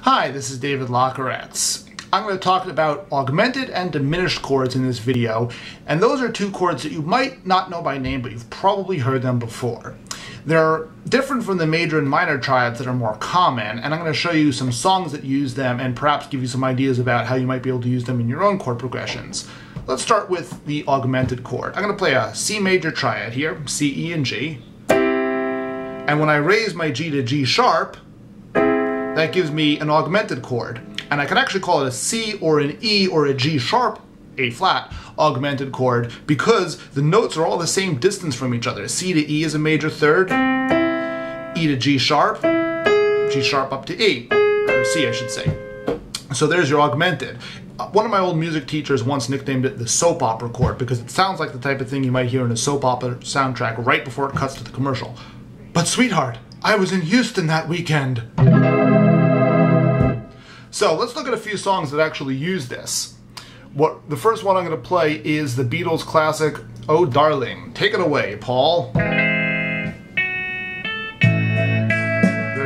Hi, this is David Lockeretz. I'm going to talk about augmented and diminished chords in this video, and those are two chords that you might not know by name, but you've probably heard them before. They're different from the major and minor triads that are more common, and I'm going to show you some songs that use them and perhaps give you some ideas about how you might be able to use them in your own chord progressions. Let's start with the augmented chord. I'm going to play a C major triad here, C, E, and G. And when I raise my G to G sharp, that gives me an augmented chord. And I can actually call it a C or an E or a G sharp, A flat, augmented chord because the notes are all the same distance from each other. C to E is a major third, E to G sharp up to E, or C I should say. So there's your augmented. One of my old music teachers once nicknamed it the soap opera chord because it sounds like the type of thing you might hear in a soap opera soundtrack right before it cuts to the commercial. But sweetheart, I was in Houston that weekend. So let's look at a few songs that actually use this. The first one I'm going to play is the Beatles classic, Oh Darling. Take it away, Paul. There's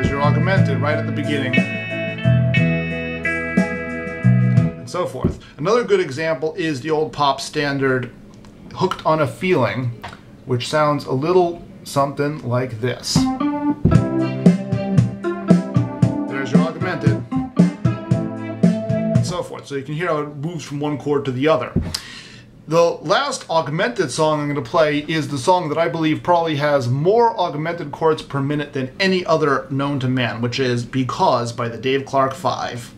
your augmented right at the beginning. And so forth. Another good example is the old pop standard, Hooked on a Feeling, which sounds a little something like this. There's your augmented. So forth. So you can hear how it moves from one chord to the other. The last augmented song I'm going to play is the song that I believe probably has more augmented chords per minute than any other known to man, which is Because by the Dave Clark 5.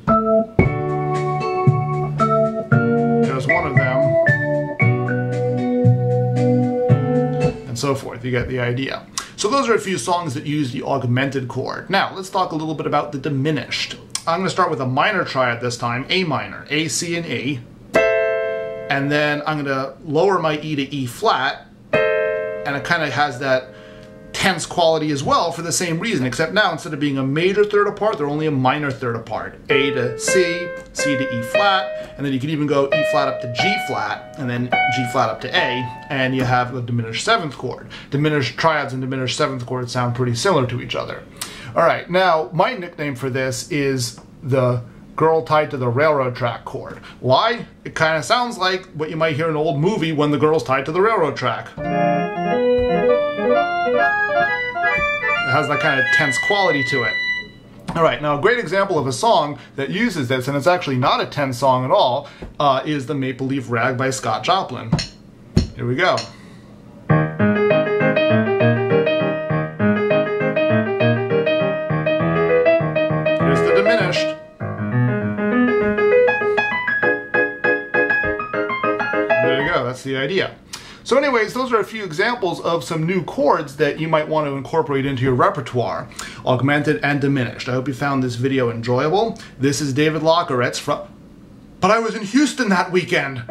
There's one of them. And so forth. You get the idea. So those are a few songs that use the augmented chord. Now let's talk a little bit about the diminished. I'm going to start with a minor triad this time, A minor, A, C, and E. And then I'm going to lower my E to E flat, and it kind of has that tense quality as well for the same reason, except now instead of being a major third apart, they're only a minor third apart. A to C, C to E flat, and then you can even go E flat up to G flat, and then G flat up to A, and you have a diminished seventh chord. Diminished triads and diminished seventh chords sound pretty similar to each other. Alright, now my nickname for this is the girl tied to the railroad track chord. Why? It kind of sounds like what you might hear in an old movie when the girl's tied to the railroad track. It has that kind of tense quality to it. Alright, now a great example of a song that uses this, and it's actually not a tense song at all, is the Maple Leaf Rag by Scott Joplin. Here we go. Here's the diminished. There you go, that's the idea. So anyways, those are a few examples of some new chords that you might want to incorporate into your repertoire, augmented and diminished. I hope you found this video enjoyable. This is David Lockeretz from... But I was in Houston that weekend!